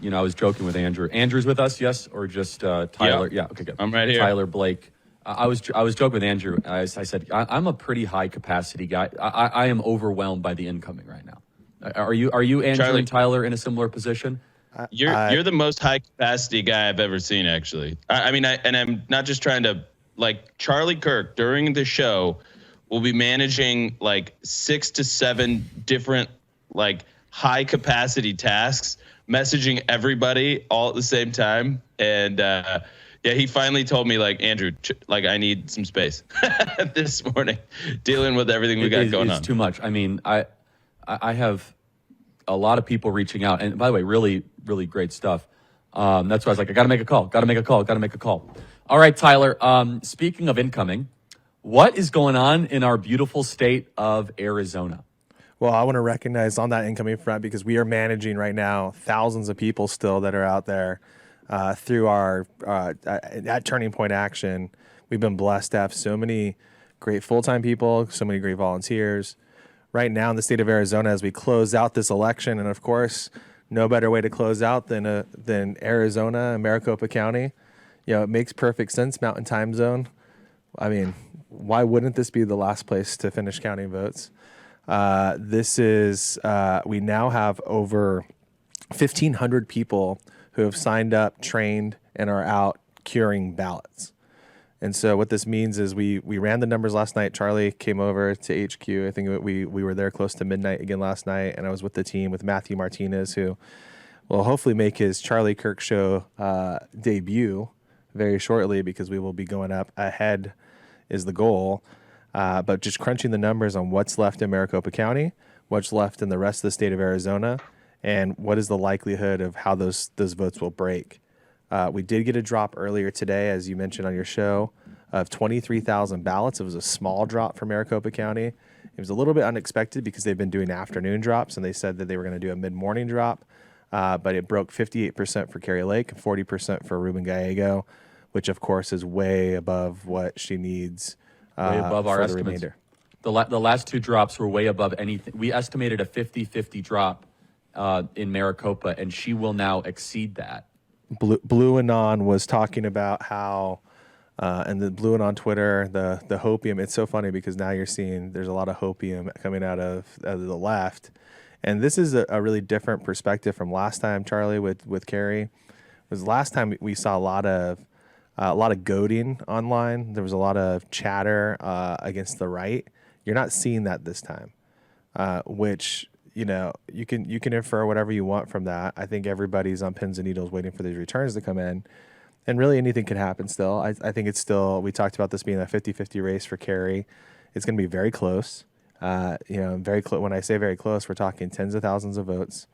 I was joking with Andrew. Andrew's with us, yes, or just Tyler? Yep. Yeah, okay, good. I'm right here. Tyler, Blake. I was joking with Andrew. I said I'm a pretty high capacity guy. I am overwhelmed by the incoming right now. Are you Andrew Charlie, and Tyler in a similar position? You're the most high capacity guy I've ever seen, actually. I mean, I'm not just trying to, like, Charlie Kirk during the show will be managing like 6 to 7 different like high capacity tasks, messaging everybody all at the same time. And yeah, he finally told me, like, Andrew, like, I need some space this morning, dealing with everything we got going on. It's too much. I mean, I have a lot of people reaching out, and by the way, really, really great stuff. That's why I was like, I got to make a call. All right, Tyler. Speaking of incoming, what is going on in our beautiful state of Arizona? Well, I want to recognize on that incoming front, because we are managing right now thousands of people still that are out there through our at Turning Point Action. We've been blessed to have so many great full-time people, so many great volunteers. Right now in the state of Arizona, as we close out this election, and of course, no better way to close out than Arizona and Maricopa County. It makes perfect sense. Mountain Time Zone. I mean, why wouldn't this be the last place to finish counting votes? We now have over 1,500 people who have signed up, trained, and are out curing ballots. And so what this means is we ran the numbers last night. Charlie came over to HQ. I think we were there close to midnight again last night, and I was with the team with Matthew Martinez, who will hopefully make his Charlie Kirk show debut very shortly, because we will be going up ahead is the goal. But just crunching the numbers on what's left in Maricopa County, what's left in the rest of the state of Arizona, and what is the likelihood of how those votes will break. We did get a drop earlier today, as you mentioned on your show, of 23,000 ballots. It was a small drop for Maricopa County. It was a little bit unexpected because they've been doing afternoon drops, and they said that they were going to do a mid-morning drop. But it broke 58% for Kari Lake and 40% for Ruben Gallego, which, of course, is way above what she needs way above our estimates. Remainder. The last two drops were way above anything. We estimated a 50-50 drop in Maricopa, and she will now exceed that. Blue Anon was talking about how, and the Blue Anon Twitter, the hopium. It's so funny because now you're seeing there's a lot of hopium coming out of the left, and this is a really different perspective from last time, Charlie, with Kari. Was last time we saw a lot of goading online. There was a lot of chatter against the right. You're not seeing that this time, which, you can infer whatever you want from that. I think everybody's on pins and needles waiting for these returns to come in, and really anything can happen still. I think it's still, we talked about this being a 50-50 race for Kari. It's going to be very close. Very close. When I say very close, we're talking tens of thousands of votes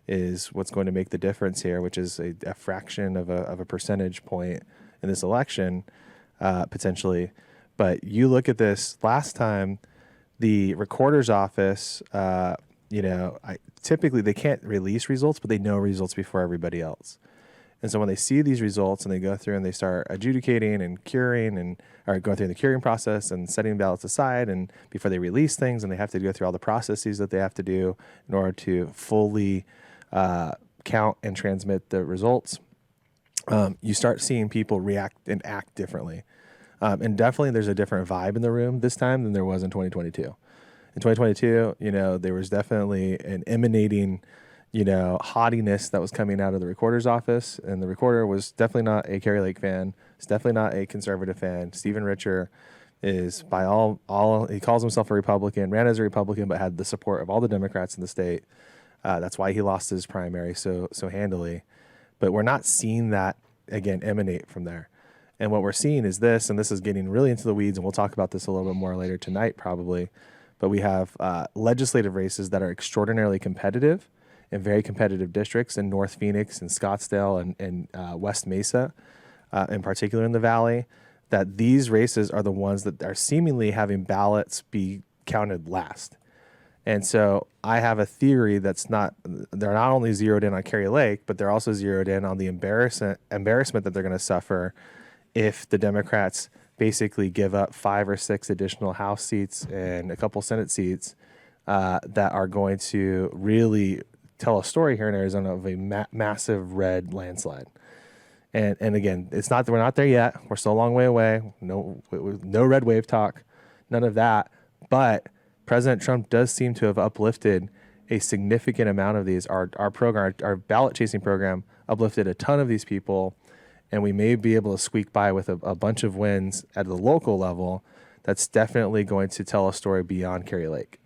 is what's going to make the difference here, which is a fraction of a percentage point in this election, potentially. But you look at this last time, the recorder's office, typically they can't release results, but they know results before everybody else. And so when they see these results and they go through and they start adjudicating and curing or going through the curing process and setting ballots aside, and before they release things, and they have to go through all the processes that they have to do in order to fully count and transmit the results, you start seeing people react and act differently. And definitely there's a different vibe in the room this time than there was in 2022. In 2022, there was definitely an emanating, haughtiness that was coming out of the recorder's office. And the recorder was definitely not a Kari Lake fan. It's definitely not a conservative fan. Stephen Richer is, by all he calls himself a Republican, ran as a Republican, but had the support of all the Democrats in the state. That's why he lost his primary so handily. But we're not seeing that, again, emanate from there. And what we're seeing is this, and this is getting really into the weeds, and we'll talk about this a little bit more later tonight probably, but we have legislative races that are extraordinarily competitive in very competitive districts in North Phoenix and Scottsdale and West Mesa, in particular in the Valley, that these races are the ones that are seemingly having ballots be counted last. And so I have a theory they're not only zeroed in on Kari Lake, but they're also zeroed in on the embarrassment that they're going to suffer if the Democrats basically give up 5 or 6 additional House seats and a couple Senate seats that are going to really tell a story here in Arizona of a massive red landslide. And again, we're not there yet. We're still a long way away. No red wave talk, none of that. But President Trump does seem to have uplifted a significant amount of these. Our program, our ballot chasing program, uplifted a ton of these people, and we may be able to squeak by with a bunch of wins at the local level. That's definitely going to tell a story beyond Kari Lake.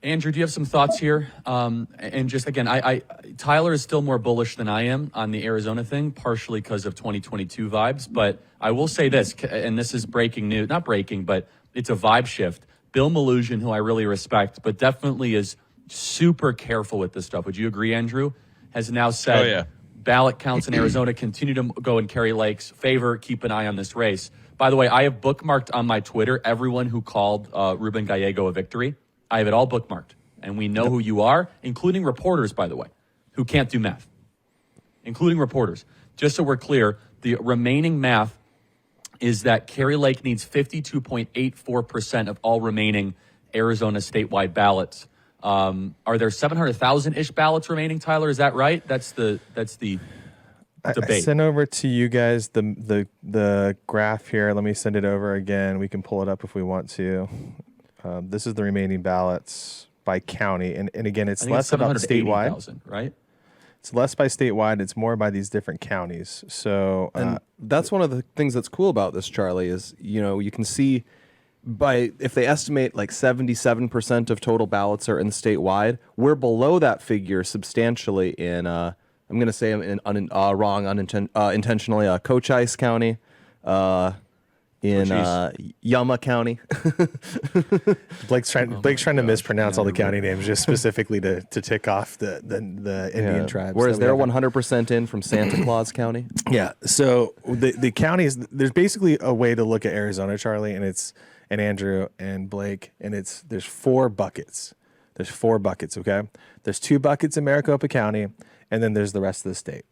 Andrew, do you have some thoughts here? And just again, Tyler is still more bullish than I am on the Arizona thing, partially because of 2022 vibes. But I will say this, and this is breaking news, not breaking, but it's a vibe shift. Bill Malhusian, who I really respect, but definitely is super careful with this stuff. Would you agree, Andrew? Has now said ballot counts in Arizona continue to go in Kari Lake's favor. Keep an eye on this race. By the way, I have bookmarked on my Twitter everyone who called Ruben Gallego a victory. I have it all bookmarked, and we know who you are, including reporters, by the way, who can't do math, including reporters. Just so we're clear, the remaining math is that Kari Lake needs 52.84% of all remaining Arizona statewide ballots. Are there 700,000-ish ballots remaining, Tyler? Is that right? That's the debate. I sent over to you guys the graph here. Let me send it over again. We can pull it up if we want to. This is the remaining ballots by county. And again, it's less about statewide. Right? It's less by statewide. It's more by these different counties. So and that's one of the things that's cool about this, Charlie, is, you can see if they estimate like 77% of total ballots are in intentionally Cochise County, in Yuma County. Blake's trying to mispronounce all the county names just specifically to tick off the Indian tribes. Whereas they're 100% in from Santa Claus County. Yeah. So the counties, there's basically a way to look at Arizona, Charlie, and Andrew and Blake, and there's 4 buckets. There's 4 buckets, okay? There's 2 buckets in Maricopa County, and then there's the rest of the state.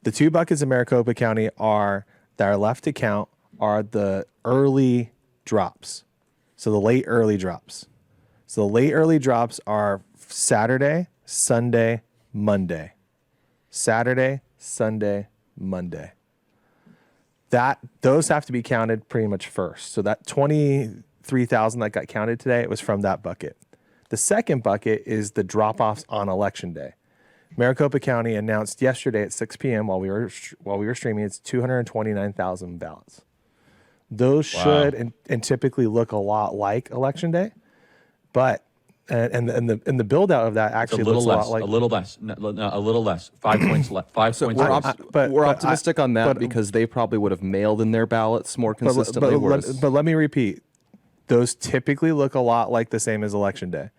The 2 buckets in Maricopa County that are left to count are the early drops. So the late early drops. So the late early drops are Saturday, Sunday, Monday. Saturday, Sunday, Monday. Those have to be counted pretty much first. So that 23,000 that got counted today, it was from that bucket. The second bucket is the drop-offs on Election Day. Maricopa County announced yesterday at 6 p.m. while we were streaming, it's 229,000 ballots. Those should and typically look a lot like Election Day, but and the build out of that actually looks a lot like a little less, 5 points less, 5 points less. We're optimistic on that because they probably would have mailed in their ballots more consistently. But let me repeat, those typically look a lot like the same as Election Day.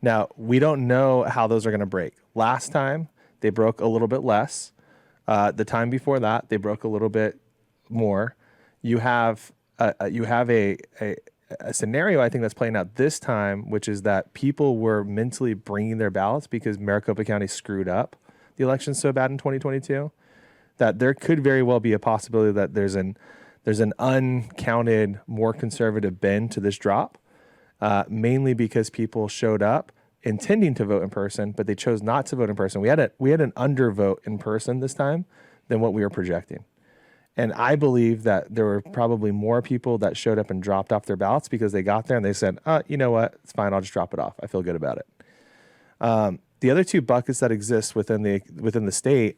Now, we don't know how those are going to break. Last time, they broke a little bit less. The time before that, they broke a little bit more. You have a scenario, I think, that's playing out this time, which is that people were mentally bringing their ballots because Maricopa County screwed up the election so bad in 2022 that there could very well be a possibility that there's an uncounted, more conservative bend to this drop. Mainly because people showed up intending to vote in person, but they chose not to vote in person. We had an undervote in person this time than what we were projecting. And I believe that there were probably more people that showed up and dropped off their ballots because they got there and they said, you know what, it's fine, I'll just drop it off. I feel good about it. The other 2 buckets that exist within the state,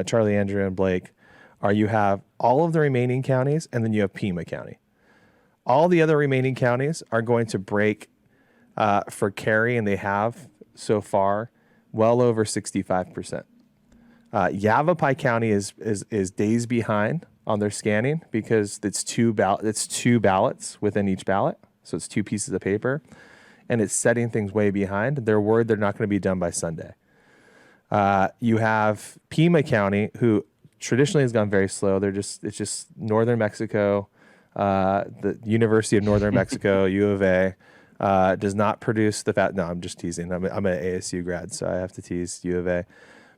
Charlie, Andrew, and Blake, are you have all of the remaining counties and then you have Pima County. All the other remaining counties are going to break for Kari, and they have so far well over 65%. Yavapai County is days behind on their scanning because it's two ballots within each ballot, so it's 2 pieces of paper, and it's setting things way behind. They're worried they're not going to be done by Sunday. You have Pima County, who traditionally has gone very slow. It's just northern Mexico. The University of Northern Mexico, U of A, does not produce the fat. No, I'm just teasing. I'm an ASU grad, so I have to tease U of A.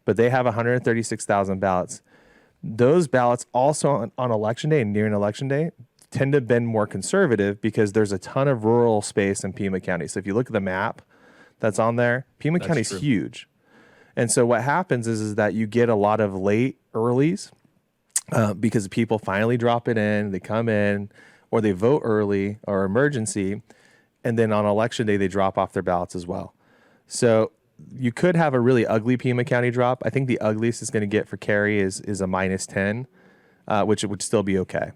But they have 136,000 ballots. Those ballots also on Election Day and nearing Election Day tend to have been more conservative because there's a ton of rural space in Pima County. So if you look at the map, that's on there. Pima County's true. huge. And so what happens is that you get a lot of late earlies because people finally drop it in, they come in, or they vote early or emergency, and then on election day they drop off their ballots as well. So you could have a really ugly Pima County drop. I think the ugliest it's going to get for Kari is a -10, which would still be okay.